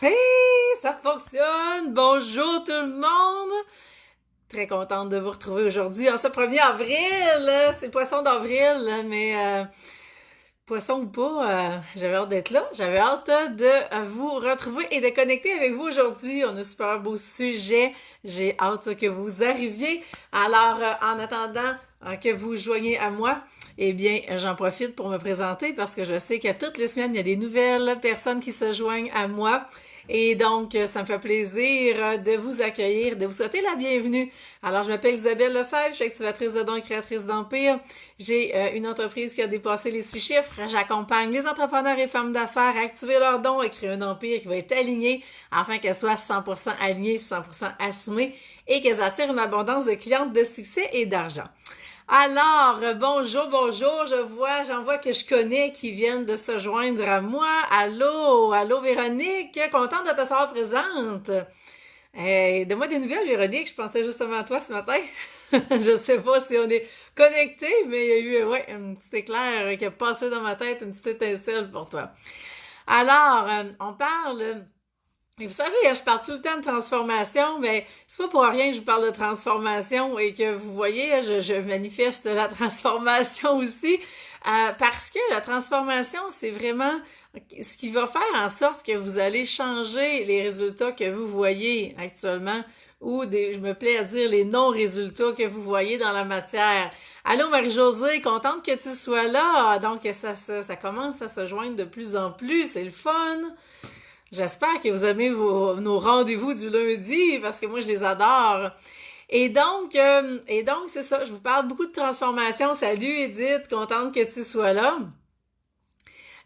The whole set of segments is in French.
Hey, ça fonctionne! Bonjour tout le monde! Très contente de vous retrouver aujourd'hui en ce 1er avril. C'est poisson d'avril, mais poisson ou pas, j'avais hâte d'être là. J'avais hâte de vous retrouver et de connecter avec vous aujourd'hui. On a un super beau sujet. J'ai hâte que vous arriviez. Alors, en attendant que vous joigniez à moi, eh bien, j'en profite pour me présenter parce que je sais qu'à toutes les semaines, il y a des nouvelles personnes qui se joignent à moi. Et donc, ça me fait plaisir de vous accueillir, de vous souhaiter la bienvenue. Alors, je m'appelle Isabelle Lefebvre, je suis activatrice de dons et créatrice d'empire. J'ai une entreprise qui a dépassé les 6 chiffres. J'accompagne les entrepreneurs et femmes d'affaires à activer leurs dons et créer un empire qui va être aligné afin qu'elles soient 100% alignées, 100% assumées et qu'elles attirent une abondance de clientes de succès et d'argent. Alors, bonjour, j'en vois que je connais qui viennent de se joindre à moi. Allô Véronique, contente de te savoir présente. Hey, donne-moi des nouvelles Véronique, je pensais justement à toi ce matin. Je sais pas si on est connectés, mais il y a eu un petit éclair qui a passé dans ma tête, une petite étincelle pour toi. Alors, on parle... Et vous savez, je parle tout le temps de transformation, mais c'est pas pour rien que je vous parle de transformation et que vous voyez, je manifeste la transformation aussi, parce que la transformation, c'est vraiment ce qui va faire en sorte que vous allez changer les résultats que vous voyez actuellement ou je me plais à dire les non-résultats que vous voyez dans la matière. Allô Marie-Josée, contente que tu sois là. Donc ça commence à se joindre de plus en plus, c'est le fun. J'espère que vous aimez nos rendez-vous du lundi parce que moi je les adore. Et donc c'est ça, je vous parle beaucoup de transformation. Salut Edith, contente que tu sois là.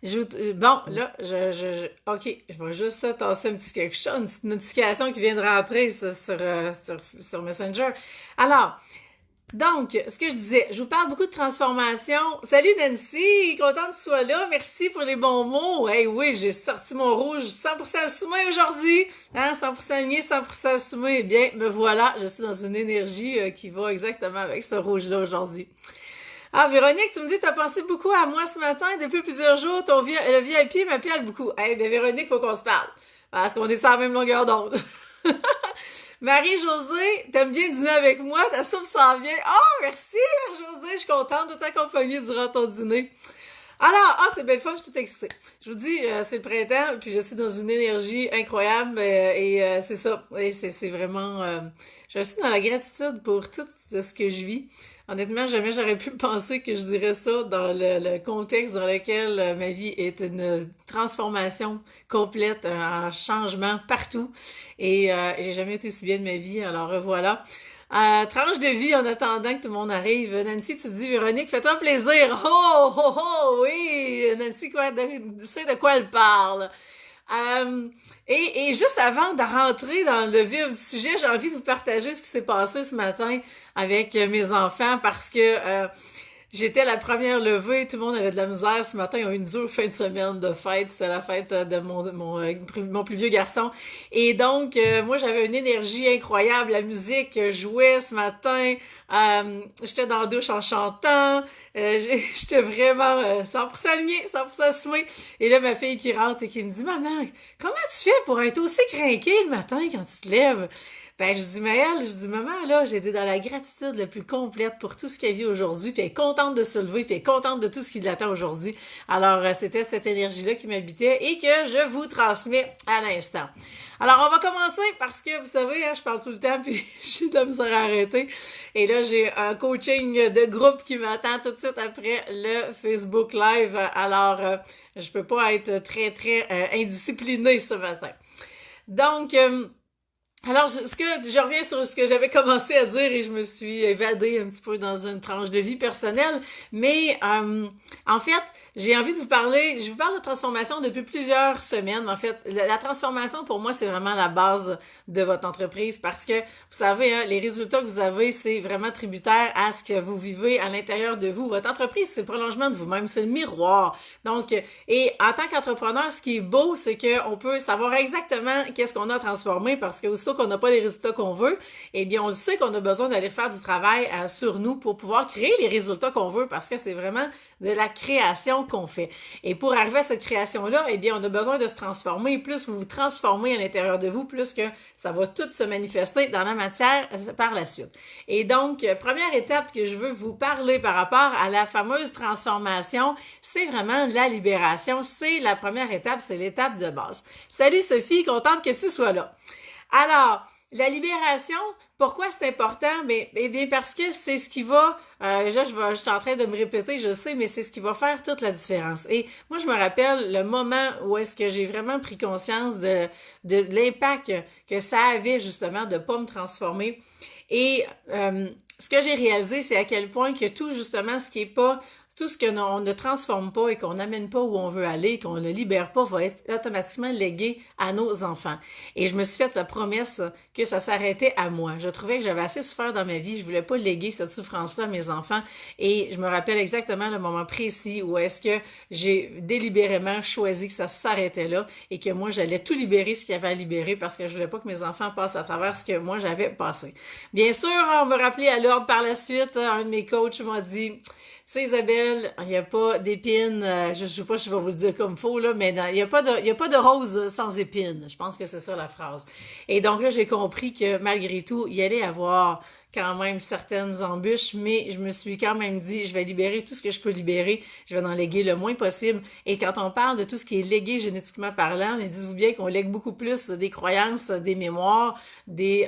Bon, là, OK, je vais juste tasser un petit quelque chose, une petite notification qui vient de rentrer sur Messenger. Alors, donc, ce que je disais, je vous parle beaucoup de transformation. Salut Nancy, contente que tu sois là. Merci pour les bons mots. Hey, oui, j'ai sorti mon rouge 100% assumé aujourd'hui. Hein, 100% aligné, 100% assumé. Eh bien, me voilà, je suis dans une énergie qui va exactement avec ce rouge-là aujourd'hui. Ah, Véronique, tu me dis que tu as pensé beaucoup à moi ce matin. Depuis plusieurs jours, le VIP m'appelle beaucoup. Eh bien, Véronique, faut qu'on se parle. Parce qu'on est sur la même longueur d'onde. Marie-Josée, t'aimes bien dîner avec moi? Ta soupe s'en vient. Oh, merci, Marie-Josée. Je suis contente de t'accompagner durant ton dîner. Alors, c'est belle fun, je suis toute excitée. Je vous dis, c'est le printemps, puis je suis dans une énergie incroyable, et c'est ça. Et c'est vraiment... je suis dans la gratitude pour tout ce que je vis. Honnêtement, jamais j'aurais pu penser que je dirais ça dans le contexte dans lequel ma vie est une transformation complète, un changement partout. Et j'ai jamais été aussi bien de ma vie, alors voilà. Tranche de vie en attendant que tout le monde arrive. Nancy, tu dis, Véronique, fais-toi plaisir. Oui! Nancy sait de quoi elle parle. Et juste avant de rentrer dans le vif du sujet, j'ai envie de vous partager ce qui s'est passé ce matin avec mes enfants parce que j'étais la première levée, tout le monde avait de la misère. Ce matin, ils ont eu une dure fin de semaine de fête. C'était la fête de mon plus vieux garçon. Et donc, moi, j'avais une énergie incroyable. La musique jouait ce matin. J'étais dans la douche en chantant. J'étais vraiment 100% alignée, 100% assumée. Et là, ma fille qui rentre et qui me dit, Maman, comment tu fais pour être aussi crinquée le matin quand tu te lèves? Ben, je dis, mais elle, je dis, maman, là, j'ai été dans la gratitude la plus complète pour tout ce qu'elle vit aujourd'hui, puis elle est contente de se lever, puis elle est contente de tout ce qui l'attend aujourd'hui. Alors, c'était cette énergie-là qui m'habitait et que je vous transmets à l'instant. Alors, on va commencer parce que, vous savez, je parle tout le temps, puis j'ai de la misère à arrêter. Et là, j'ai un coaching de groupe qui m'attend tout de suite après le Facebook Live. Alors, je peux pas être très, très indisciplinée ce matin. Donc... Alors, je reviens sur ce que j'avais commencé à dire et je me suis évadée un petit peu dans une tranche de vie personnelle. Mais en fait, j'ai envie de vous parler, je vous parle de transformation depuis plusieurs semaines. En fait, la transformation, pour moi, c'est vraiment la base de votre entreprise parce que, vous savez, hein, les résultats que vous avez, c'est vraiment tributaire à ce que vous vivez à l'intérieur de vous. Votre entreprise, c'est le prolongement de vous-même, c'est le miroir. Donc, et en tant qu'entrepreneur, ce qui est beau, c'est qu'on peut savoir exactement qu'est-ce qu'on a transformé parce que aussitôt qu'on n'a pas les résultats qu'on veut, eh bien, on le sait qu'on a besoin d'aller faire du travail sur nous pour pouvoir créer les résultats qu'on veut parce que c'est vraiment de la création qu'on fait. Et pour arriver à cette création-là, eh bien, on a besoin de se transformer. Plus vous vous transformez à l'intérieur de vous, plus que ça va tout se manifester dans la matière par la suite. Et donc, première étape que je veux vous parler par rapport à la fameuse transformation, c'est vraiment la libération. C'est la première étape, c'est l'étape de base. Salut Sophie, contente que tu sois là. Alors, la libération, pourquoi c'est important? Eh bien, parce que c'est ce qui va, je suis en train de me répéter, je sais, mais c'est ce qui va faire toute la différence. Et moi, je me rappelle le moment où est-ce que j'ai vraiment pris conscience de l'impact que ça avait justement de pas me transformer. Et ce que j'ai réalisé, c'est à quel point que tout justement ce qui est pas tout ce que on ne transforme pas et qu'on n'amène pas où on veut aller, qu'on ne libère pas, va être automatiquement légué à nos enfants. Et je me suis fait la promesse que ça s'arrêtait à moi. Je trouvais que j'avais assez souffert dans ma vie, je voulais pas léguer cette souffrance-là à mes enfants. Et je me rappelle exactement le moment précis où est-ce que j'ai délibérément choisi que ça s'arrêtait là et que moi, j'allais tout libérer ce qu'il y avait à libérer parce que je voulais pas que mes enfants passent à travers ce que moi, j'avais passé. Bien sûr, on me rappelait à l'ordre par la suite, un de mes coachs m'a dit... Tu sais, Isabelle, il n'y a pas d'épines, je sais pas si je vais vous le dire comme faux, là, mais il n'y a pas de rose sans épines. Je pense que c'est ça la phrase. Et donc là, j'ai compris que malgré tout, il y allait avoir quand même certaines embûches, mais je me suis quand même dit, je vais libérer tout ce que je peux libérer, je vais en léguer le moins possible. Et quand on parle de tout ce qui est légué génétiquement parlant, mais dites-vous bien qu'on lègue beaucoup plus des croyances, des mémoires, du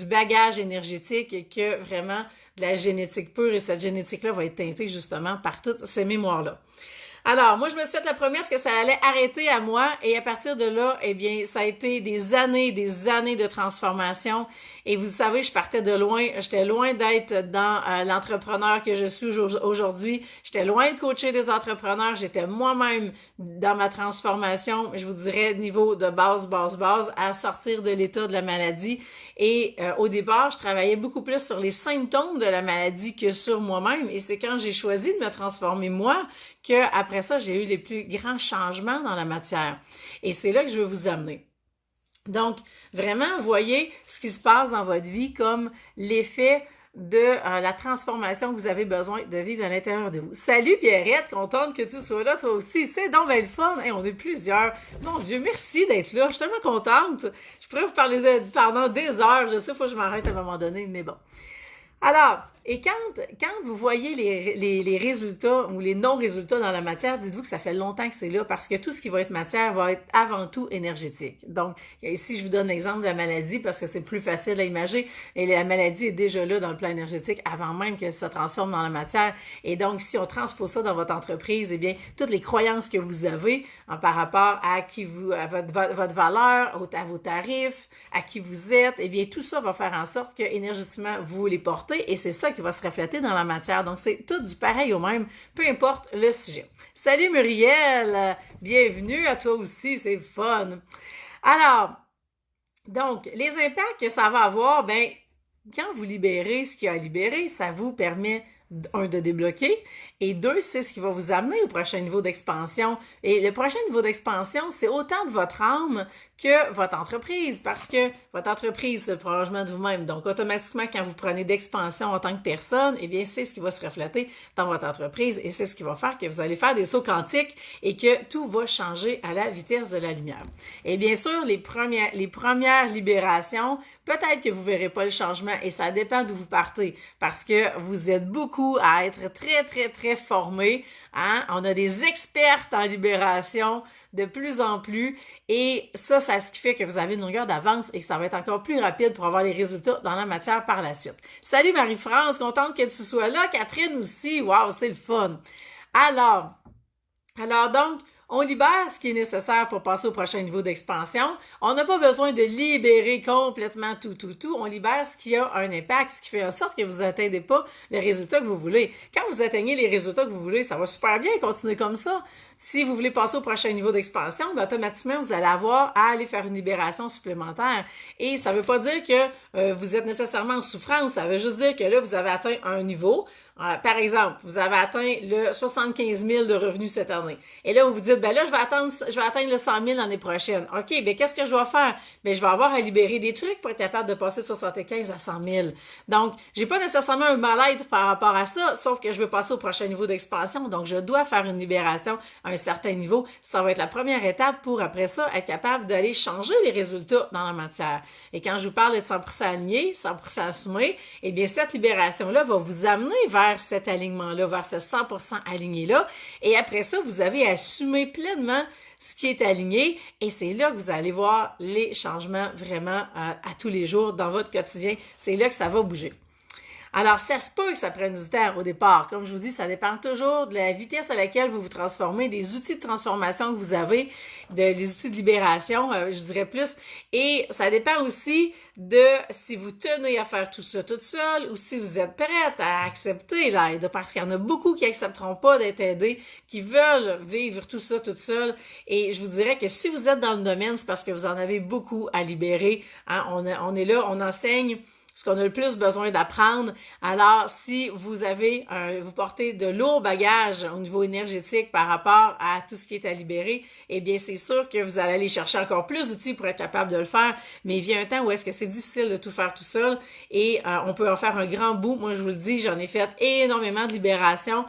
bagage énergétique que vraiment de la génétique pure. Et cette génétique-là va être teintée justement par toutes ces mémoires-là. Alors, moi, je me suis fait la promesse que ça allait arrêter à moi et à partir de là, eh bien, ça a été des années de transformation et vous savez, je partais de loin, j'étais loin d'être dans l'entrepreneur que je suis aujourd'hui, j'étais loin de coacher des entrepreneurs, j'étais moi-même dans ma transformation, je vous dirais, niveau de base, à sortir de l'état de la maladie et au départ, je travaillais beaucoup plus sur les symptômes de la maladie que sur moi-même et c'est quand j'ai choisi de me transformer moi que après ça, j'ai eu les plus grands changements dans la matière. Et c'est là que je veux vous amener. Donc, vraiment, voyez ce qui se passe dans votre vie comme l'effet de la transformation que vous avez besoin de vivre à l'intérieur de vous. Salut Pierrette, contente que tu sois là, toi aussi. C'est donc bien le fun. Hey, on est plusieurs. Mon Dieu, merci d'être là. Je suis tellement contente. Je pourrais vous parler pendant des heures. Je sais, il faut que je m'arrête à un moment donné, mais bon. Alors, et quand vous voyez les résultats ou les non-résultats dans la matière, dites-vous que ça fait longtemps que c'est là parce que tout ce qui va être matière va être avant tout énergétique. Donc, ici, je vous donne l'exemple de la maladie parce que c'est plus facile à imaginer et la maladie est déjà là dans le plan énergétique avant même qu'elle se transforme dans la matière. Et donc, si on transpose ça dans votre entreprise, eh bien, toutes les croyances que vous avez par rapport à votre valeur, à vos tarifs, à qui vous êtes, eh bien, tout ça va faire en sorte que énergétiquement, vous les portez et c'est ça qui va se refléter dans la matière. Donc, c'est tout du pareil au même, peu importe le sujet. Salut Muriel! Bienvenue à toi aussi, c'est fun! Alors, donc, les impacts que ça va avoir, ben, quand vous libérez ce qu'il y a à libérer, ça vous permet de débloquer et deux, c'est ce qui va vous amener au prochain niveau d'expansion. Et le prochain niveau d'expansion, c'est autant de votre âme que votre entreprise parce que votre entreprise, c'est le prolongement de vous-même. Donc, automatiquement, quand vous prenez d'expansion en tant que personne, eh bien, c'est ce qui va se refléter dans votre entreprise et c'est ce qui va faire que vous allez faire des sauts quantiques et que tout va changer à la vitesse de la lumière. Et bien sûr, les premières libérations, peut-être que vous verrez pas le changement et ça dépend d'où vous partez parce que vous êtes beaucoup à être très, très, très formés. Hein? On a des expertes en libération de plus en plus et ça, c'est ce qui fait que vous avez une longueur d'avance et que ça va être encore plus rapide pour avoir les résultats dans la matière par la suite. Salut Marie-France, contente que tu sois là. Catherine aussi, waouh, c'est le fun. Alors donc, on libère ce qui est nécessaire pour passer au prochain niveau d'expansion. On n'a pas besoin de libérer complètement tout. On libère ce qui a un impact, ce qui fait en sorte que vous n'atteignez pas le résultat que vous voulez. Quand vous atteignez les résultats que vous voulez, ça va super bien, continuer comme ça. Si vous voulez passer au prochain niveau d'expansion, ben automatiquement, vous allez avoir à aller faire une libération supplémentaire. Et ça ne veut pas dire que vous êtes nécessairement en souffrance. Ça veut juste dire que là, vous avez atteint un niveau. Par exemple, vous avez atteint le 75 000 de revenus cette année. Et là, vous vous dites, dites, ben là, je vais atteindre le 100 000 l'année prochaine. OK, ben qu'est-ce que je dois faire? Ben je vais avoir à libérer des trucs pour être capable de passer de 75 à 100 000. Donc, j'ai pas nécessairement un mal-être par rapport à ça, sauf que je veux passer au prochain niveau d'expansion. Donc, je dois faire une libération à un certain niveau. Ça va être la première étape pour, après ça, être capable d'aller changer les résultats dans la matière. Et quand je vous parle d'être 100% aligné, 100% assumé, eh bien, cette libération-là va vous amener vers cet alignement-là, vers ce 100% aligné-là. Et après ça, vous avez assumé pleinement ce qui est aligné et c'est là que vous allez voir les changements vraiment à tous les jours dans votre quotidien. C'est là que ça va bouger. Alors, ça se peut que ça prenne du temps au départ. Comme je vous dis, ça dépend toujours de la vitesse à laquelle vous vous transformez, des outils de transformation que vous avez, des outils de libération, je dirais plus. Et ça dépend aussi de si vous tenez à faire tout ça toute seule ou si vous êtes prête à accepter l'aide. Parce qu'il y en a beaucoup qui accepteront pas d'être aidés, qui veulent vivre tout ça toute seule. Et je vous dirais que si vous êtes dans le domaine, c'est parce que vous en avez beaucoup à libérer. Hein? On est là, on enseigne ce qu'on a le plus besoin d'apprendre. Alors, si vous avez vous portez de lourds bagages au niveau énergétique par rapport à tout ce qui est à libérer, eh bien, c'est sûr que vous allez aller chercher encore plus d'outils pour être capable de le faire. Mais il vient un temps où est-ce que c'est difficile de tout faire tout seul et on peut en faire un grand bout. Moi, je vous le dis, j'en ai fait énormément de libération.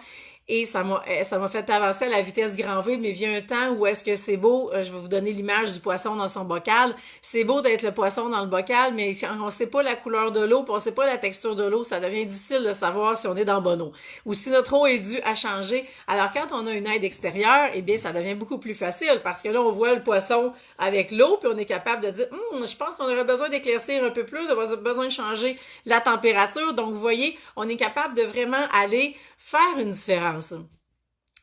Et ça m'a fait avancer à la vitesse grand V, mais vient un temps où est-ce que c'est beau, je vais vous donner l'image du poisson dans son bocal, c'est beau d'être le poisson dans le bocal, mais quand on sait pas la couleur de l'eau, puis on sait pas la texture de l'eau, ça devient difficile de savoir si on est dans bonne eau, ou si notre eau est due à changer. Alors quand on a une aide extérieure, eh bien ça devient beaucoup plus facile, parce que là on voit le poisson avec l'eau, puis on est capable de dire, je pense qu'on aurait besoin d'éclaircir un peu plus, on aurait besoin de changer la température, donc vous voyez, on est capable de vraiment aller faire une différence.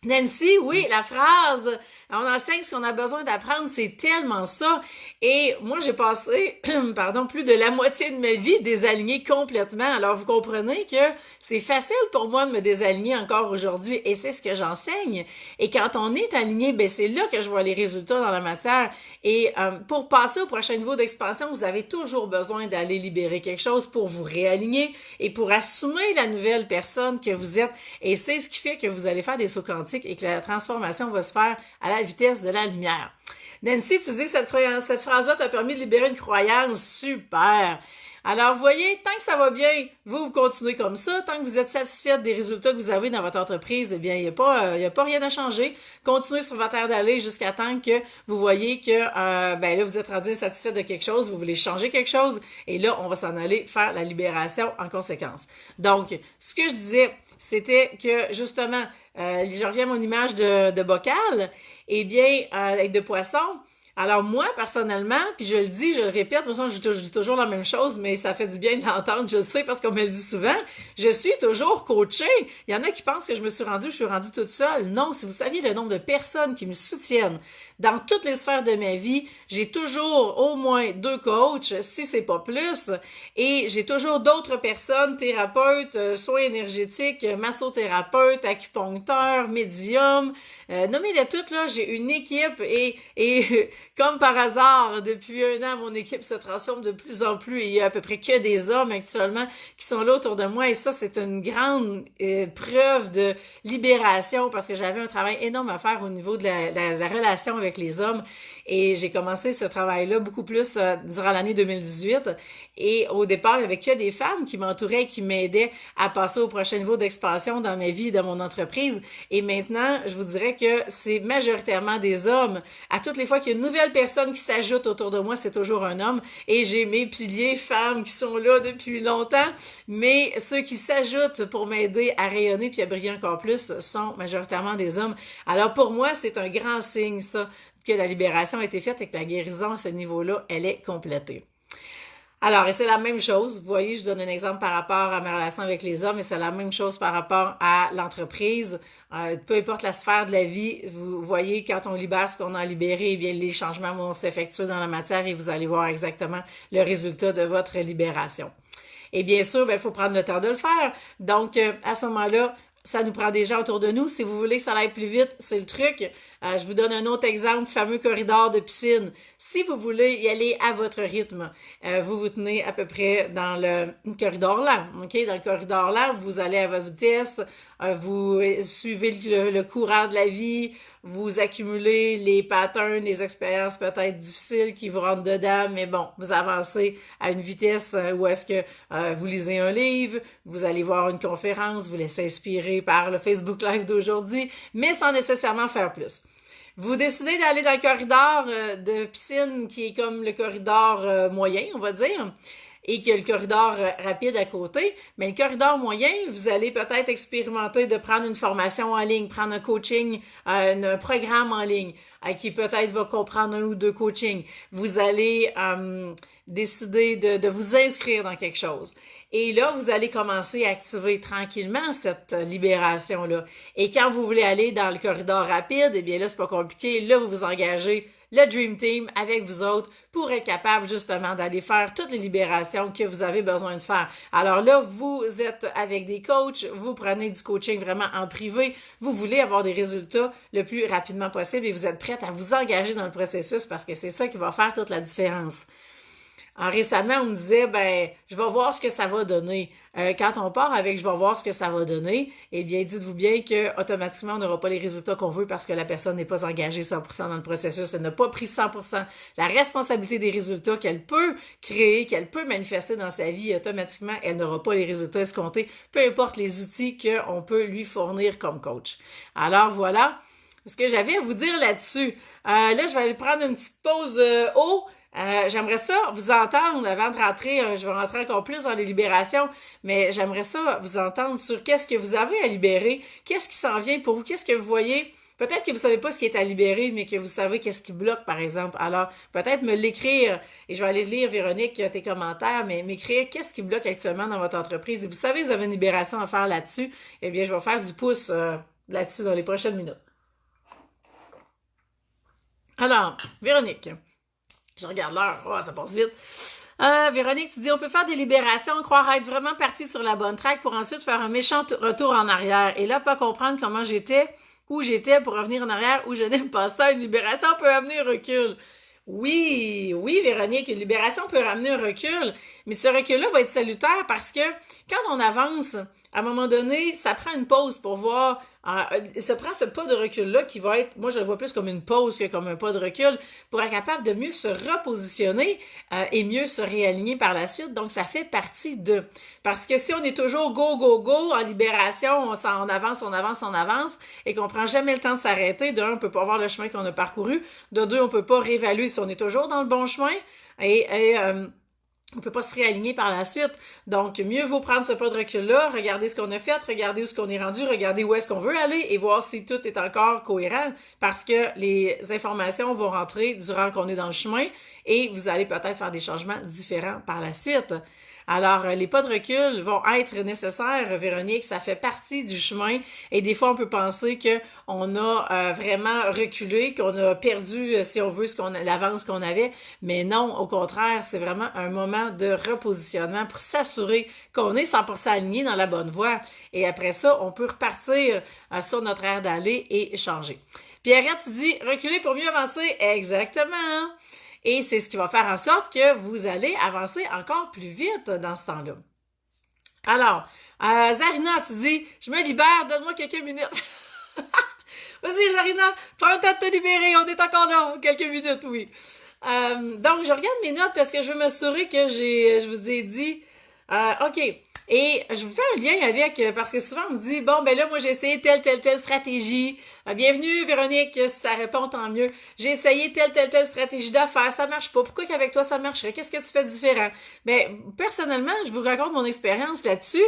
Nancy, oui, la phrase « on enseigne ce qu'on a besoin d'apprendre », c'est tellement ça. Et moi, j'ai passé, plus de la moitié de ma vie désalignée complètement. Alors, vous comprenez que c'est facile pour moi de me désaligner encore aujourd'hui et c'est ce que j'enseigne. Et quand on est aligné, ben c'est là que je vois les résultats dans la matière. Et pour passer au prochain niveau d'expansion, vous avez toujours besoin d'aller libérer quelque chose pour vous réaligner et pour assumer la nouvelle personne que vous êtes. Et c'est ce qui fait que vous allez faire des sauts quantiques et que la transformation va se faire à la vitesse de la lumière. Nancy, tu dis que cette phrase-là t'a permis de libérer une croyance. Super! Alors, vous voyez, tant que ça va bien, vous continuez comme ça. Tant que vous êtes satisfaite des résultats que vous avez dans votre entreprise, eh bien, il n'y a pas rien à changer. Continuez sur votre aire d'aller jusqu'à temps que vous voyez que, là, vous êtes rendu insatisfait de quelque chose, vous voulez changer quelque chose, et là, on va s'en aller faire la libération en conséquence. Donc, ce que je disais, c'était que, justement, je reviens à mon image de bocal, eh bien, avec de poisson. Alors moi, personnellement, puis je le dis, je le répète, moi je dis toujours la même chose, mais ça fait du bien de l'entendre, je le sais parce qu'on me le dit souvent, je suis toujours coachée. Il y en a qui pensent que je suis rendue toute seule. Non, si vous saviez le nombre de personnes qui me soutiennent dans toutes les sphères de ma vie, j'ai toujours au moins 2 coachs, si c'est pas plus, et j'ai toujours d'autres personnes, thérapeutes, soins énergétiques, massothérapeutes, acupuncteurs, médiums, nommez-les toutes, là, j'ai une équipe et comme par hasard, depuis 1 an, mon équipe se transforme de plus en plus et il y a à peu près que des hommes actuellement qui sont là autour de moi et ça, c'est une grande preuve de libération parce que j'avais un travail énorme à faire au niveau de la relation avec les hommes et j'ai commencé ce travail-là beaucoup plus durant l'année 2018 et au départ, il n'y avait que des femmes qui m'entouraient et qui m'aidaient à passer au prochain niveau d'expansion dans ma vie et dans mon entreprise et maintenant, je vous dirais que c'est majoritairement des hommes. À toutes les fois qu'il y a une nouvelle personne qui s'ajoute autour de moi, c'est toujours un homme. Et j'ai mes piliers femmes qui sont là depuis longtemps. Mais ceux qui s'ajoutent pour m'aider à rayonner puis à briller encore plus sont majoritairement des hommes. Alors pour moi, c'est un grand signe, ça, que la libération a été faite et que la guérison à ce niveau-là, elle est complétée. Alors, et c'est la même chose. Vous voyez, je donne un exemple par rapport à ma relation avec les hommes, et c'est la même chose par rapport à l'entreprise. Peu importe la sphère de la vie, vous voyez, quand on libère ce qu'on a libéré, eh bien, les changements vont s'effectuer dans la matière et vous allez voir exactement le résultat de votre libération. Et bien sûr, il faut prendre le temps de le faire. Donc, à ce moment-là, ça nous prend des gens autour de nous. Si vous voulez que ça aille plus vite, c'est le truc. Je vous donne un autre exemple, fameux corridor de piscine. Si vous voulez y aller à votre rythme, vous vous tenez à peu près dans le corridor là. OK? Dans le corridor là, vous allez à votre vitesse, vous suivez le courant de la vie, vous accumulez les patterns, les expériences peut-être difficiles qui vous rentrent dedans, mais bon, vous avancez à une vitesse où est-ce que vous lisez un livre, vous allez voir une conférence, vous laissez inspirer par le Facebook Live d'aujourd'hui, mais sans nécessairement faire plus. Vous décidez d'aller dans le corridor de piscine qui est comme le corridor moyen, on va dire, et qu'il y a le corridor rapide à côté, mais le corridor moyen, vous allez peut-être expérimenter de prendre une formation en ligne, prendre un coaching, un programme en ligne, qui peut-être va comprendre un ou deux coachings. Vous allez décider de vous inscrire dans quelque chose. Et là, vous allez commencer à activer tranquillement cette libération-là. Et quand vous voulez aller dans le corridor rapide, eh bien là, c'est pas compliqué. Là, vous vous engagez le Dream Team avec vous autres pour être capable justement d'aller faire toutes les libérations que vous avez besoin de faire. Alors là, vous êtes avec des coachs, vous prenez du coaching vraiment en privé, vous voulez avoir des résultats le plus rapidement possible et vous êtes prête à vous engager dans le processus parce que c'est ça qui va faire toute la différence. Récemment, on me disait, je vais voir ce que ça va donner. Quand on part avec « je vais voir ce que ça va donner », eh bien, dites-vous bien que automatiquement, on n'aura pas les résultats qu'on veut parce que la personne n'est pas engagée 100% dans le processus. Elle n'a pas pris 100% la responsabilité des résultats qu'elle peut créer, qu'elle peut manifester dans sa vie. Automatiquement, elle n'aura pas les résultats escomptés, peu importe les outils qu'on peut lui fournir comme coach. Alors, voilà ce que j'avais à vous dire là-dessus. Là, je vais aller prendre une petite pause haut. J'aimerais ça vous entendre avant de rentrer, je vais rentrer encore plus dans les libérations, mais j'aimerais ça vous entendre sur qu'est-ce que vous avez à libérer, qu'est-ce qui s'en vient pour vous, qu'est-ce que vous voyez. Peut-être que vous savez pas ce qui est à libérer, mais que vous savez qu'est-ce qui bloque, par exemple. Alors, peut-être me l'écrire, et je vais aller lire, Véronique, tes commentaires, mais m'écrire qu'est-ce qui bloque actuellement dans votre entreprise. Et vous savez, vous avez une libération à faire là-dessus, eh bien, je vais faire du pouce là-dessus dans les prochaines minutes. Alors, Véronique. Je regarde l'heure. Oh, ça passe vite. Véronique, tu dis, on peut faire des libérations, croire être vraiment parti sur la bonne track pour ensuite faire un méchant retour en arrière. Et là, pas comprendre comment j'étais, où j'étais pour revenir en arrière, où je n'aime pas ça. Une libération peut amener un recul. Oui, Véronique, une libération peut ramener un recul, mais ce recul-là va être salutaire parce que quand on avance, à un moment donné, ça prend une pause pour voir, ça prend ce pas de recul-là qui va être, moi je le vois plus comme une pause que comme un pas de recul, pour être capable de mieux se repositionner et mieux se réaligner par la suite. Donc ça fait partie de. Parce que si on est toujours go en libération, on avance et qu'on prend jamais le temps de s'arrêter, de un, on peut pas voir le chemin qu'on a parcouru, de deux, on peut pas réévaluer si on est toujours dans le bon chemin et on peut pas se réaligner par la suite. Donc, mieux vaut prendre ce pas de recul-là, regarder ce qu'on a fait, regarder où est-ce qu'on est rendu, regarder où est-ce qu'on veut aller et voir si tout est encore cohérent parce que les informations vont rentrer durant qu'on est dans le chemin et vous allez peut-être faire des changements différents par la suite. Alors, les pas de recul vont être nécessaires, Véronique, ça fait partie du chemin et des fois, on peut penser qu'on a vraiment reculé, qu'on a perdu, si on veut, l'avance qu'on avait, mais non, au contraire, c'est vraiment un moment de repositionnement pour s'assurer qu'on est 100% aligné dans la bonne voie et après ça, on peut repartir sur notre aire d'aller et changer. Pierrette, tu dis, reculer pour mieux avancer. Exactement! Et c'est ce qui va faire en sorte que vous allez avancer encore plus vite dans ce temps-là. Alors, Zarina, tu dis, je me libère, donne-moi quelques minutes. Vas-y, Zarina, prends le temps de te libérer, on est encore là, quelques minutes, oui. Donc, je regarde mes notes parce que je veux m'assurer que je vous ai dit, OK. Et je vous fais un lien avec, parce que souvent on me dit, bon, ben là, moi j'ai essayé telle stratégie. Bienvenue Véronique, si ça répond, tant mieux. J'ai essayé telle stratégie d'affaires, ça marche pas. Pourquoi qu'avec toi ça marcherait? Qu'est-ce que tu fais de différent? Ben, personnellement, je vous raconte mon expérience là-dessus.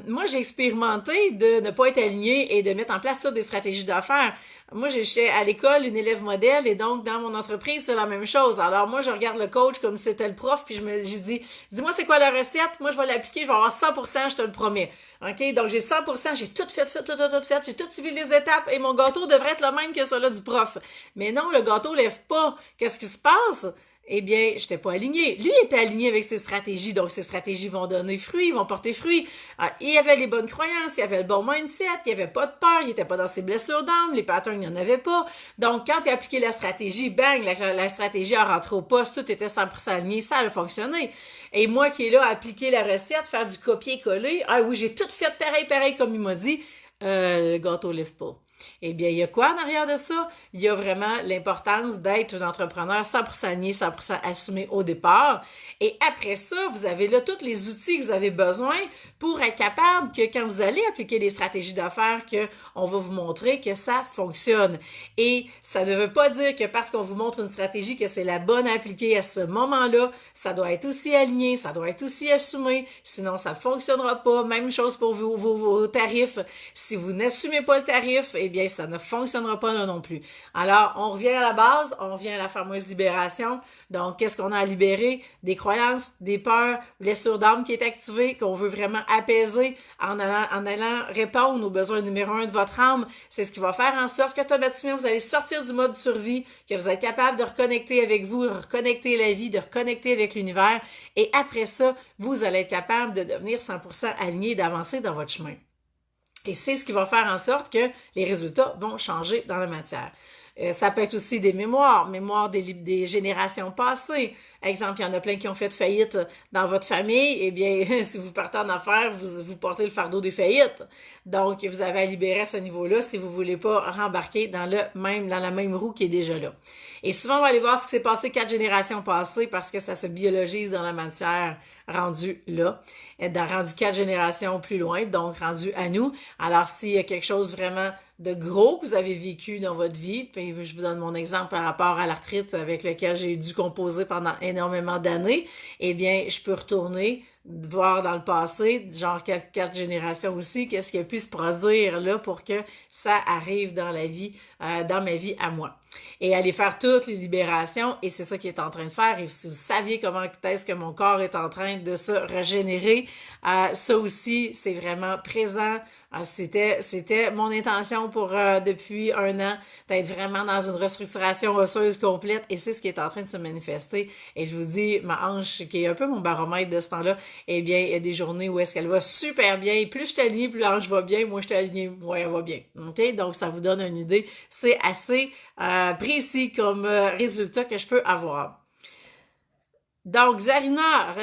Moi, j'ai expérimenté de ne pas être alignée et de mettre en place toutes des stratégies d'affaires. Moi, j'étais à l'école une élève modèle et donc dans mon entreprise, c'est la même chose. Alors moi, je regarde le coach comme si c'était le prof puis j'ai dit, dis-moi c'est quoi la recette, moi je vais l'appliquer, je vais avoir 100%, je te le promets. OK? Donc j'ai 100%, j'ai tout fait, j'ai tout suivi les étapes et mon gâteau devrait être le même que celui du prof. Mais non, le gâteau lève pas. Qu'est-ce qui se passe? eh bien, je n'étais pas alignée. Lui était aligné avec ses stratégies, donc ses stratégies vont donner fruit, vont porter fruit. Il avait les bonnes croyances, il avait le bon mindset, il avait pas de peur, il était pas dans ses blessures d'âme, les patterns, il n'y en avait pas. Donc, quand il a appliqué la stratégie, bang, la stratégie a rentré au poste, tout était 100% aligné, ça a fonctionné. Et moi qui est là à appliquer la recette, faire du copier-coller, ah oui, j'ai tout fait pareil comme il m'a dit, le gâteau lève pas. Eh bien, il y a quoi en arrière de ça? Il y a vraiment l'importance d'être un entrepreneur 100% aligné, 100% assumé au départ. Et après ça, vous avez là tous les outils que vous avez besoin pour être capable que quand vous allez appliquer les stratégies d'affaires, qu'on va vous montrer que ça fonctionne. Et ça ne veut pas dire que parce qu'on vous montre une stratégie que c'est la bonne à appliquer à ce moment-là, ça doit être aussi aligné, ça doit être aussi assumé, sinon ça ne fonctionnera pas. Même chose pour vos tarifs. Si vous n'assumez pas le tarif, eh bien, ça ne fonctionnera pas là non plus. Alors, on revient à la base, on revient à la fameuse libération. Donc, qu'est-ce qu'on a à libérer? Des croyances, des peurs, blessure d'âme qui est activée, qu'on veut vraiment apaiser en allant répondre aux besoins numéro 1 de votre âme. C'est ce qui va faire en sorte qu'automatiquement, vous allez sortir du mode survie, que vous êtes capable de reconnecter avec vous, de reconnecter la vie, de reconnecter avec l'univers. Et après ça, vous allez être capable de devenir 100% aligné et d'avancer dans votre chemin. Et c'est ce qui va faire en sorte que les résultats vont changer dans la matière. Ça peut être aussi des mémoires des générations passées. Exemple, il y en a plein qui ont fait faillite dans votre famille. Eh bien, si vous partez en affaires, vous portez le fardeau des faillites. Donc, vous avez à libérer à ce niveau-là si vous voulez pas rembarquer dans la même roue qui est déjà là. Et souvent, on va aller voir ce qui s'est passé 4 générations passées parce que ça se biologise dans la matière rendue là, rendu 4 générations plus loin, donc rendu à nous. Alors, s'il y a quelque chose vraiment de gros que vous avez vécu dans votre vie, puis je vous donne mon exemple par rapport à l'arthrite avec lequel j'ai dû composer pendant énormément d'années, eh bien, je peux retourner voir dans le passé, genre 4 générations aussi, qu'est-ce qui a pu se produire là pour que ça arrive dans la vie, dans ma vie à moi. Et aller faire toutes les libérations, et c'est ça qu'il est en train de faire. Et si vous saviez comment est-ce que mon corps est en train de se régénérer, ça aussi, c'est vraiment présent. C'était mon intention pour depuis 1 an d'être vraiment dans une restructuration osseuse complète, et c'est ce qui est en train de se manifester. Et je vous dis, ma hanche, qui est un peu mon baromètre de ce temps-là, eh bien, il y a des journées où est-ce qu'elle va super bien. Plus je suis alignée, plus la hanche va bien. Moi, je suis alignée, ouais, elle va bien. OK? Donc, ça vous donne une idée. C'est assez précis comme résultat que je peux avoir. Donc, Zarina,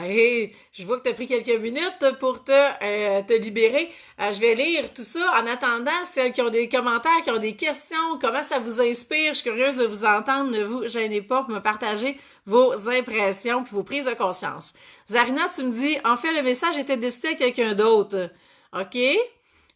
hey, je vois que tu as pris quelques minutes pour te libérer. Je vais lire tout ça. En attendant, celles qui ont des commentaires, qui ont des questions, comment ça vous inspire, je suis curieuse de vous entendre. Ne vous gênez pas pour me partager vos impressions et vos prises de conscience. Zarina, tu me dis, en fait, le message était destiné à quelqu'un d'autre. OK?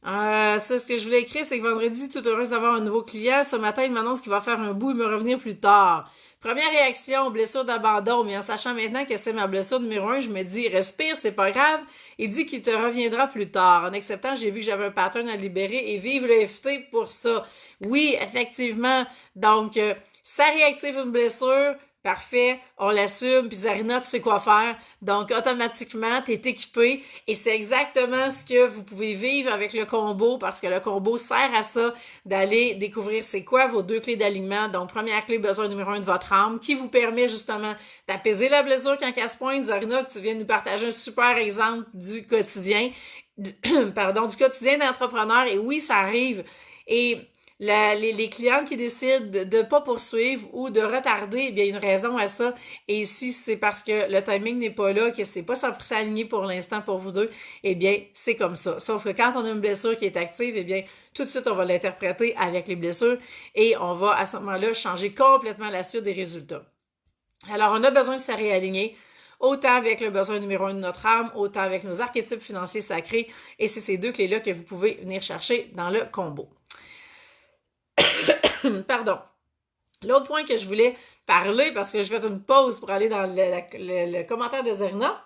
Ça, ce que je voulais écrire, c'est que vendredi, toute heureuse d'avoir un nouveau client. Ce matin, il m'annonce qu'il va faire un bout et me revenir plus tard. Première réaction, blessure d'abandon, mais en sachant maintenant que c'est ma blessure numéro 1, je me dis, respire, c'est pas grave. Il dit qu'il te reviendra plus tard. En acceptant, j'ai vu que j'avais un pattern à libérer et vive le FT pour ça. Oui, effectivement. Donc, ça réactive une blessure. Parfait, on l'assume, puis Zarina, tu sais quoi faire. Donc, automatiquement, tu es équipé et c'est exactement ce que vous pouvez vivre avec le combo parce que le combo sert à ça, d'aller découvrir c'est quoi vos 2 clés d'alignement. Donc, première clé, besoin numéro 1 de votre âme qui vous permet justement d'apaiser la blessure quand elle se pointe. Zarina, tu viens de nous partager un super exemple du quotidien, du quotidien d'entrepreneur et oui, ça arrive. Et les clients qui décident de pas poursuivre ou de retarder, eh bien, il y a une raison à ça. Et si c'est parce que le timing n'est pas là, que c'est pas 100% aligné pour l'instant pour vous deux, eh bien, c'est comme ça. Sauf que quand on a une blessure qui est active, eh bien, tout de suite, on va l'interpréter avec les blessures et on va, à ce moment-là, changer complètement la suite des résultats. Alors, on a besoin de se réaligner. Autant avec le besoin numéro 1 de notre âme, autant avec nos archétypes financiers sacrés. Et c'est ces 2 clés-là que vous pouvez venir chercher dans le combo. Pardon. L'autre point que je voulais parler, parce que je vais faire une pause pour aller dans le commentaire de Zarina,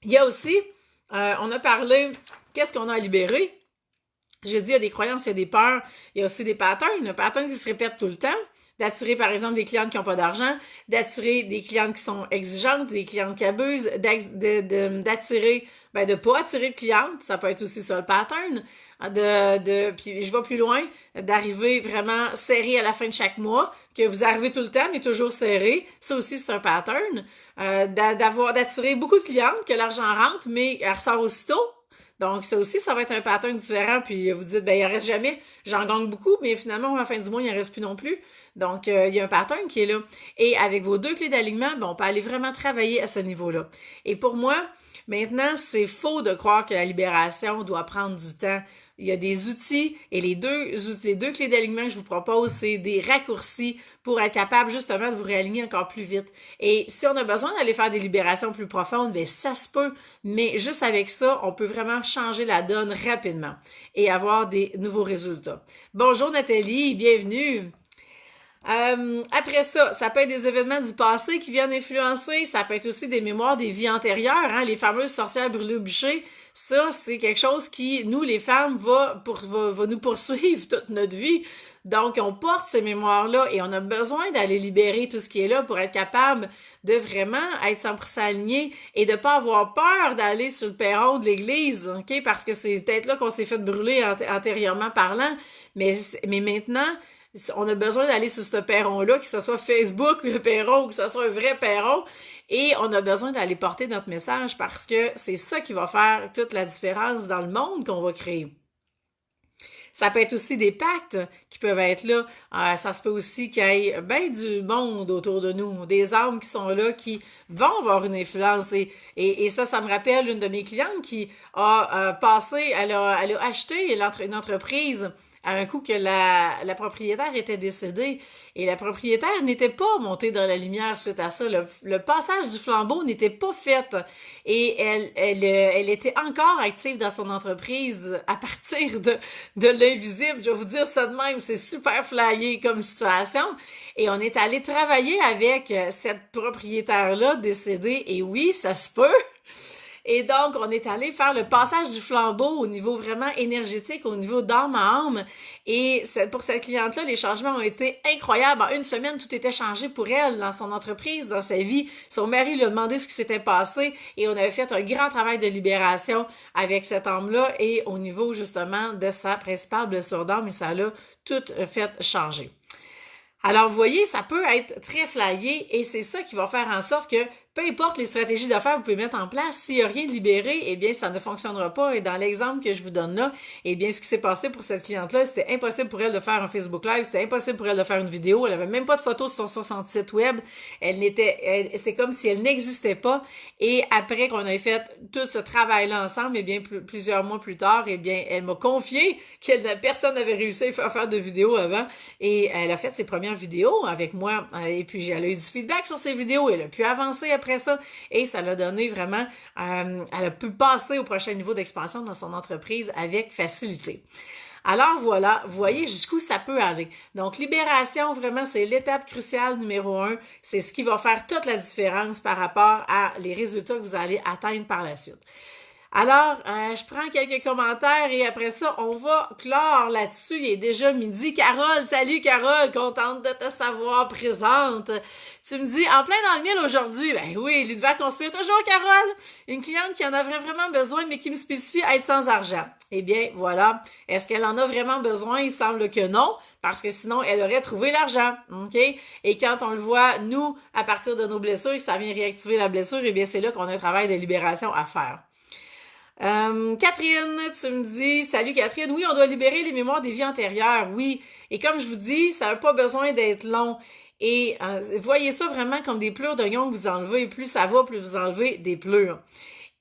il y a aussi, on a parlé, qu'est-ce qu'on a à libérer? J'ai dit, il y a des croyances, il y a des peurs, il y a aussi des patterns, un pattern qui se répète tout le temps. d'attirer par exemple des clientes qui n'ont pas d'argent, d'attirer des clientes qui sont exigeantes, des clientes qui abusent, d'attirer, de pas attirer de clientes, ça peut être aussi ça le pattern, puis je vais plus loin, d'arriver vraiment serré à la fin de chaque mois, que vous arrivez tout le temps, mais toujours serré, ça aussi c'est un pattern, d'attirer beaucoup de clientes, que l'argent rentre, mais elle ressort aussitôt. Donc, ça aussi, ça va être un pattern différent. Puis, vous dites, il en reste jamais. J'en gagne beaucoup, mais finalement, à la fin du mois, il en reste plus non plus. Donc, il y a un pattern qui est là. Et avec vos 2 clés d'alignement, on peut aller vraiment travailler à ce niveau-là. Et pour moi, maintenant, c'est faux de croire que la libération doit prendre du temps. Il y a des outils et les deux clés d'alignement que je vous propose, c'est des raccourcis pour être capable justement de vous réaligner encore plus vite. Et si on a besoin d'aller faire des libérations plus profondes, ça se peut. Mais juste avec ça, on peut vraiment changer la donne rapidement et avoir des nouveaux résultats. Bonjour Nathalie, bienvenue. Après ça peut être des événements du passé qui viennent influencer, ça peut être aussi des mémoires des vies antérieures, hein, les fameuses sorcières brûlées au bûcher. Ça, c'est quelque chose qui, nous, les femmes, va nous poursuivre toute notre vie. Donc, on porte ces mémoires-là et on a besoin d'aller libérer tout ce qui est là pour être capable de vraiment être 100% aligné et de pas avoir peur d'aller sur le perron de l'église, ok? Parce que c'est peut-être là qu'on s'est fait brûler antérieurement parlant, mais maintenant, on a besoin d'aller sur ce perron-là, que ce soit Facebook, le perron, ou que ce soit un vrai perron, et on a besoin d'aller porter notre message parce que c'est ça qui va faire toute la différence dans le monde qu'on va créer. Ça peut être aussi des pactes qui peuvent être là. Ça se peut aussi qu'il y ait bien du monde autour de nous, des âmes qui sont là, qui vont avoir une influence. Et ça me rappelle une de mes clientes qui a passé, elle a acheté une entreprise à un coup que la propriétaire était décédée et la propriétaire n'était pas montée dans la lumière suite à ça. Le passage du flambeau n'était pas fait et elle était encore active dans son entreprise à partir de l'invisible. Je vais vous dire ça de même, c'est super flyé comme situation. Et on est allé travailler avec cette propriétaire-là décédée et oui, ça se peut. Et donc, on est allé faire le passage du flambeau au niveau vraiment énergétique, au niveau d'âme à âme. Et pour cette cliente-là, les changements ont été incroyables. En une semaine, tout était changé pour elle, dans son entreprise, dans sa vie. Son mari lui a demandé ce qui s'était passé et on avait fait un grand travail de libération avec cette âme-là et au niveau, justement, de sa principale blessure d'âme. Et ça l'a tout fait changer. Alors, vous voyez, ça peut être très flyé et c'est ça qui va faire en sorte que peu importe les stratégies d'affaires que vous pouvez mettre en place, s'il n'y a rien de libéré, eh bien, ça ne fonctionnera pas. Et dans l'exemple que je vous donne là, eh bien, ce qui s'est passé pour cette cliente-là, c'était impossible pour elle de faire un Facebook Live, c'était impossible pour elle de faire une vidéo, elle avait même pas de photos sur son site web, c'est comme si elle n'existait pas. Et après qu'on ait fait tout ce travail-là ensemble, eh bien, plusieurs mois plus tard, eh bien, elle m'a confié que personne n'avait réussi à faire de vidéos avant. Et elle a fait ses premières vidéos avec moi. Et puis, elle a eu du feedback sur ses vidéos, elle a pu avancer après ça et ça l'a donné vraiment, elle a pu passer au prochain niveau d'expansion dans son entreprise avec facilité. Alors voilà, vous voyez jusqu'où ça peut aller. Donc libération, vraiment, c'est l'étape cruciale numéro 1. C'est ce qui va faire toute la différence par rapport à les résultats que vous allez atteindre par la suite. Alors, je prends quelques commentaires et après ça, on va clore là-dessus. Il est déjà midi. Carole, salut Carole, contente de te savoir présente. Tu me dis, en plein dans le mille aujourd'hui. Ben oui, l'univers conspire toujours, Carole. Une cliente qui en avait vraiment besoin, mais qui me spécifie être sans argent. Eh bien, voilà. Est-ce qu'elle en a vraiment besoin? Il semble que non, parce que sinon, elle aurait trouvé l'argent. OK? Et quand on le voit, nous, à partir de nos blessures, que ça vient réactiver la blessure, eh bien, c'est là qu'on a un travail de libération à faire. Catherine, tu me dis, salut Catherine, oui, on doit libérer les mémoires des vies antérieures, oui. Et comme je vous dis, ça n'a pas besoin d'être long. Et voyez ça vraiment comme des pleurs d'oignon que vous enlevez. Plus ça va, plus vous enlevez des pleurs.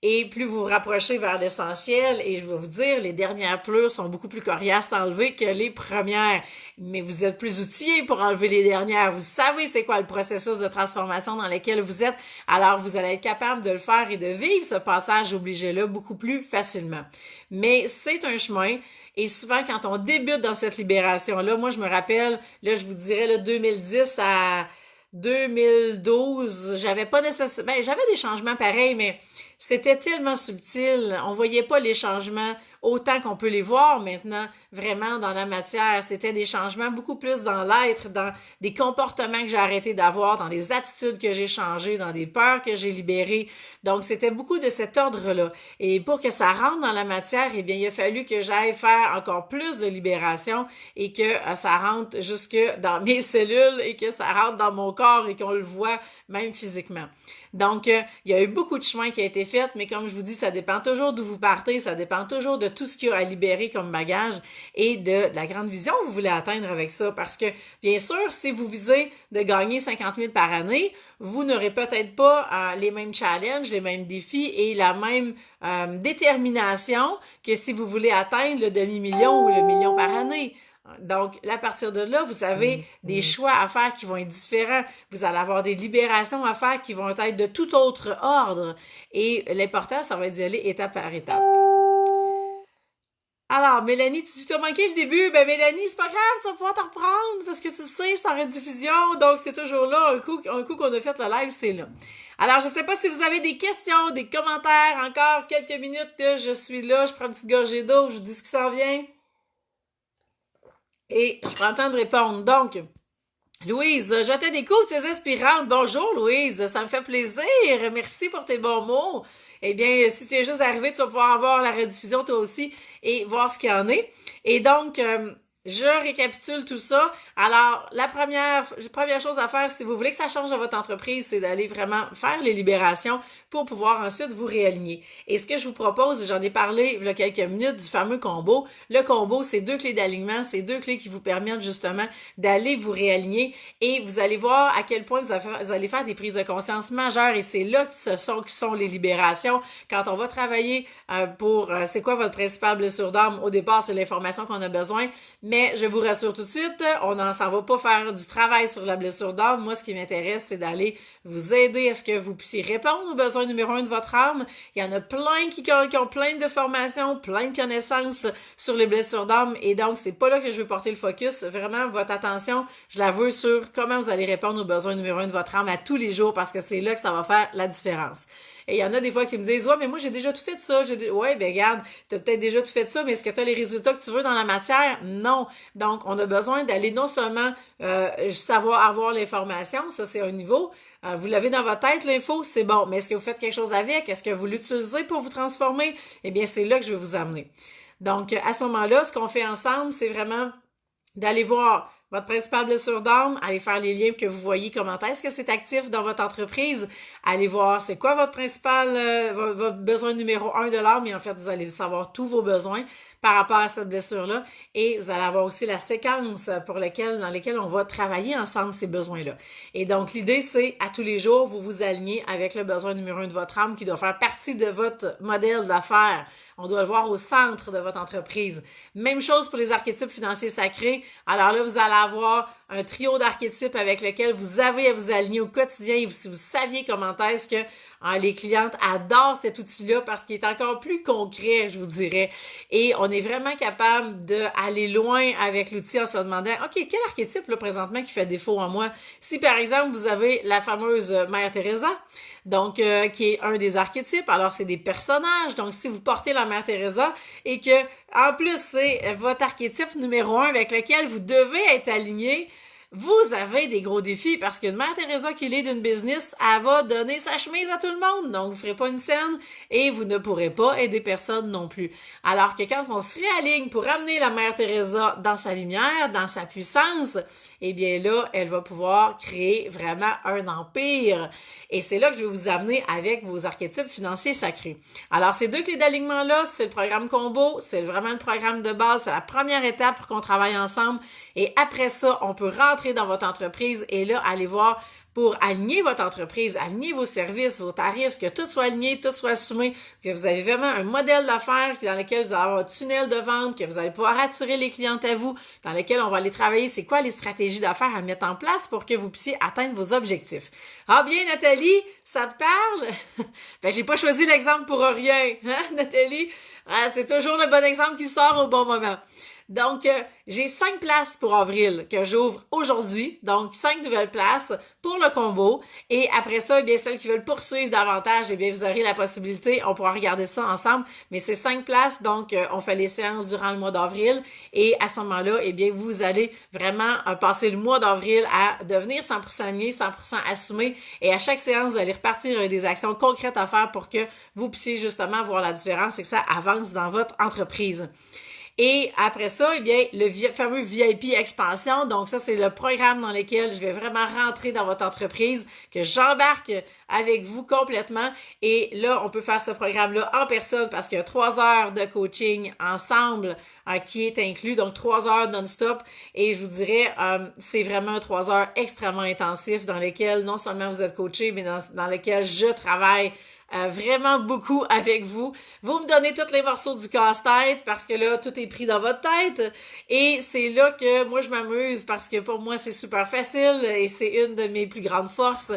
Et plus vous vous rapprochez vers l'essentiel, et je vais vous dire, les dernières pleurs sont beaucoup plus coriaces à enlever que les premières. Mais vous êtes plus outillés pour enlever les dernières. Vous savez c'est quoi le processus de transformation dans lequel vous êtes. Alors, vous allez être capable de le faire et de vivre ce passage obligé-là beaucoup plus facilement. Mais c'est un chemin. Et souvent, quand on débute dans cette libération-là, moi, je me rappelle, là, je vous dirais, là, 2010 à 2012, j'avais pas nécessairement... j'avais des changements pareils, mais c'était tellement subtil, on voyait pas les changements autant qu'on peut les voir maintenant vraiment dans la matière. C'était des changements beaucoup plus dans l'être, dans des comportements que j'ai arrêté d'avoir, dans des attitudes que j'ai changées, dans des peurs que j'ai libérées. Donc, c'était beaucoup de cet ordre-là. Et pour que ça rentre dans la matière, eh bien, il a fallu que j'aille faire encore plus de libération et que ça rentre jusque dans mes cellules et que ça rentre dans mon corps et qu'on le voit même physiquement. Donc, il y a eu beaucoup de chemin qui a été fait, mais comme je vous dis, ça dépend toujours d'où vous partez, ça dépend toujours de tout ce qu'il y a à libérer comme bagage et de la grande vision que vous voulez atteindre avec ça. Parce que, bien sûr, si vous visez de gagner 50 000 par année, vous n'aurez peut-être pas les mêmes challenges, les mêmes défis et la même détermination que si vous voulez atteindre le demi-million ou le million par année. Donc, à partir de là, vous avez des choix à faire qui vont être différents. Vous allez avoir des libérations à faire qui vont être de tout autre ordre. Et l'important, ça va être d'y aller étape par étape. Alors, Mélanie, tu dis que t'as manqué le début. Ben, Mélanie, c'est pas grave, tu vas pouvoir te reprendre parce que tu sais, c'est en rediffusion. Donc, c'est toujours là. Un coup qu'on a fait le live, c'est là. Alors, je sais pas si vous avez des questions, des commentaires. Encore quelques minutes, je suis là. Je prends une petite gorgée d'eau. Je vous dis ce qui s'en vient. Et je prends le temps de répondre. Donc, Louise, je te découvre, tu es inspirante. Bonjour Louise, ça me fait plaisir. Merci pour tes bons mots. Eh bien, si tu es juste arrivé, tu vas pouvoir avoir la rediffusion toi aussi et voir ce qu'il y en est. Et donc, je récapitule tout ça. Alors, la première chose à faire, si vous voulez que ça change dans votre entreprise, c'est d'aller vraiment faire les libérations pour pouvoir ensuite vous réaligner. Et ce que je vous propose, j'en ai parlé il y a quelques minutes du fameux combo. Le combo, c'est 2 clés d'alignement, c'est 2 clés qui vous permettent justement d'aller vous réaligner et vous allez voir à quel point vous allez faire des prises de conscience majeures et c'est là que ce sont les libérations. Quand on va travailler pour c'est quoi votre principale blessure d'âme, au départ, c'est l'information qu'on a besoin. Mais je vous rassure tout de suite, on n'en s'en va pas faire du travail sur la blessure d'âme. Moi, ce qui m'intéresse, c'est d'aller vous aider à ce que vous puissiez répondre aux besoins numéro 1 de votre âme. Il y en a plein qui ont plein de formations, plein de connaissances sur les blessures d'âme. Et donc, c'est pas là que je veux porter le focus. Vraiment, votre attention, je la veux sur comment vous allez répondre aux besoins numéro 1 de votre âme à tous les jours parce que c'est là que ça va faire la différence. Et il y en a des fois qui me disent « Ouais, mais moi, j'ai déjà tout fait ça. » Ouais, ben regarde, t'as peut-être déjà tout fait ça, mais est-ce que t'as les résultats que tu veux dans la matière? Non. Donc, on a besoin d'aller non seulement savoir avoir l'information, ça c'est un niveau, vous l'avez dans votre tête, l'info, c'est bon, mais est-ce que vous faites quelque chose avec? Est-ce que vous l'utilisez pour vous transformer? Eh bien, c'est là que je vais vous amener. Donc, à ce moment-là, ce qu'on fait ensemble, c'est vraiment d'aller voir votre principale blessure d'âme, allez faire les liens que vous voyez comment est-ce que c'est actif dans votre entreprise, allez voir c'est quoi votre principal, votre besoin numéro 1 de l'âme, et en fait, vous allez savoir tous vos besoins par rapport à cette blessure-là, et vous allez avoir aussi la séquence dans lesquelles on va travailler ensemble ces besoins-là. Et donc, l'idée, c'est à tous les jours, vous vous alignez avec le besoin numéro 1 de votre âme qui doit faire partie de votre modèle d'affaires. On doit le voir au centre de votre entreprise. Même chose pour les archétypes financiers sacrés. Alors là, vous allez avoir un trio d'archétypes avec lequel vous avez à vous aligner au quotidien. Et si vous saviez comment est-ce que les clientes adorent cet outil-là parce qu'il est encore plus concret, je vous dirais. Et on est vraiment capable d'aller loin avec l'outil en se demandant, OK, quel archétype là présentement qui fait défaut en moi? Si par exemple, vous avez la fameuse Mère Teresa, donc qui est un des archétypes, alors c'est des personnages. Donc si vous portez la Mère Teresa et que en plus c'est votre archétype numéro 1 avec lequel vous devez être aligné, vous avez des gros défis parce qu'une Mère Teresa qui est d'une business, elle va donner sa chemise à tout le monde. Donc, vous ferez pas une scène et vous ne pourrez pas aider personne non plus. Alors que quand on se réaligne pour amener la Mère Teresa dans sa lumière, dans sa puissance, eh bien là, elle va pouvoir créer vraiment un empire. Et c'est là que je vais vous amener avec vos archétypes financiers sacrés. Alors, ces 2 clés d'alignement-là, c'est le programme combo, c'est vraiment le programme de base, c'est la première étape pour qu'on travaille ensemble. Et après ça, on peut rentrer dans votre entreprise et là, allez voir pour aligner votre entreprise, aligner vos services, vos tarifs, que tout soit aligné, tout soit assumé, que vous avez vraiment un modèle d'affaires dans lequel vous allez avoir un tunnel de vente, que vous allez pouvoir attirer les clientes à vous, dans lequel on va aller travailler, c'est quoi les stratégies d'affaires à mettre en place pour que vous puissiez atteindre vos objectifs. Ah bien, Nathalie, ça te parle? Ben, j'ai pas choisi l'exemple pour rien, hein, Nathalie? Ah, c'est toujours le bon exemple qui sort au bon moment. Donc, j'ai 5 places pour avril que j'ouvre aujourd'hui. Donc, 5 nouvelles places pour le combo. Et après ça, eh bien, celles qui veulent poursuivre davantage, eh bien, vous aurez la possibilité, on pourra regarder ça ensemble. Mais c'est 5 places, donc on fait les séances durant le mois d'avril. Et à ce moment-là, eh bien, vous allez vraiment passer le mois d'avril à devenir 100% aligné, 100% assumé. Et à chaque séance, vous allez repartir avec des actions concrètes à faire pour que vous puissiez justement voir la différence et que ça avance dans votre entreprise. Et après ça, eh bien, le fameux VIP expansion, donc ça, c'est le programme dans lequel je vais vraiment rentrer dans votre entreprise, que j'embarque avec vous complètement. Et là, on peut faire ce programme-là en personne parce qu'il y a 3 heures de coaching ensemble qui est inclus, donc 3 heures non-stop. Et je vous dirais, c'est vraiment 3 heures extrêmement intensif dans lesquelles non seulement vous êtes coaché, mais dans lesquelles je travaille vraiment beaucoup avec vous. Vous me donnez tous les morceaux du casse-tête parce que là, tout est pris dans votre tête. Et c'est là que moi, je m'amuse parce que pour moi, c'est super facile et c'est une de mes plus grandes forces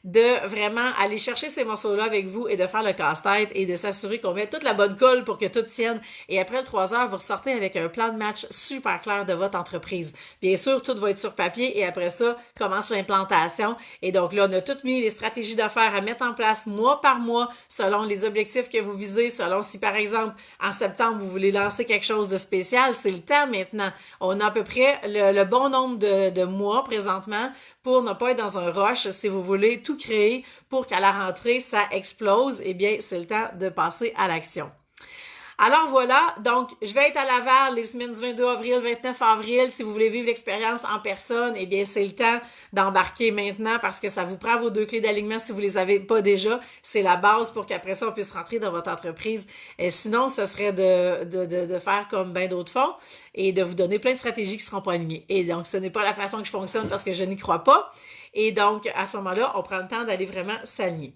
de vraiment aller chercher ces morceaux-là avec vous et de faire le casse-tête et de s'assurer qu'on met toute la bonne colle pour que tout tienne. Et après le 3 heures, vous ressortez avec un plan de match super clair de votre entreprise. Bien sûr, tout va être sur papier et après ça, commence l'implantation. Et donc là, on a toutes mis les stratégies d'affaires à mettre en place mois par mois selon les objectifs que vous visez, selon si par exemple en septembre vous voulez lancer quelque chose de spécial, c'est le temps maintenant. On a à peu près le bon nombre de mois présentement pour ne pas être dans un rush. Si vous voulez tout créer pour qu'à la rentrée ça explose, eh bien c'est le temps de passer à l'action. Alors voilà, donc je vais être à Laval les semaines du 22 avril, 29 avril. Si vous voulez vivre l'expérience en personne, eh bien c'est le temps d'embarquer maintenant parce que ça vous prend vos 2 clés d'alignement si vous les avez pas déjà. C'est la base pour qu'après ça, on puisse rentrer dans votre entreprise. Et sinon, ce serait de faire comme bien d'autres font et de vous donner plein de stratégies qui seront pas alignées. Et donc, ce n'est pas la façon que je fonctionne parce que je n'y crois pas. Et donc, à ce moment-là, on prend le temps d'aller vraiment s'aligner.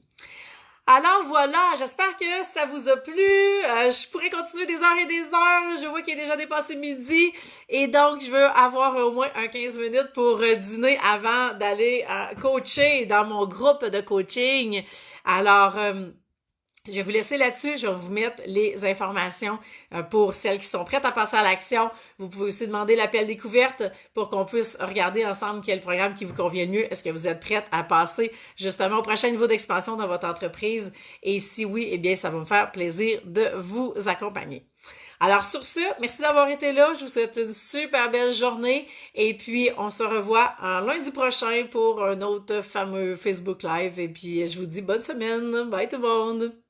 Alors voilà, j'espère que ça vous a plu. Je pourrais continuer des heures et des heures. Je vois qu'il est déjà dépassé midi. Et donc, je veux avoir au moins un 15 minutes pour dîner avant d'aller coacher dans mon groupe de coaching. Alors, je vais vous laisser là-dessus. Je vais vous mettre les informations pour celles qui sont prêtes à passer à l'action. Vous pouvez aussi demander l'appel découverte pour qu'on puisse regarder ensemble quel programme qui vous convient mieux. Est-ce que vous êtes prête à passer justement au prochain niveau d'expansion dans votre entreprise? Et si oui, eh bien, ça va me faire plaisir de vous accompagner. Alors sur ce, merci d'avoir été là. Je vous souhaite une super belle journée. Et puis, on se revoit lundi prochain pour un autre fameux Facebook Live. Et puis, je vous dis bonne semaine. Bye tout le monde!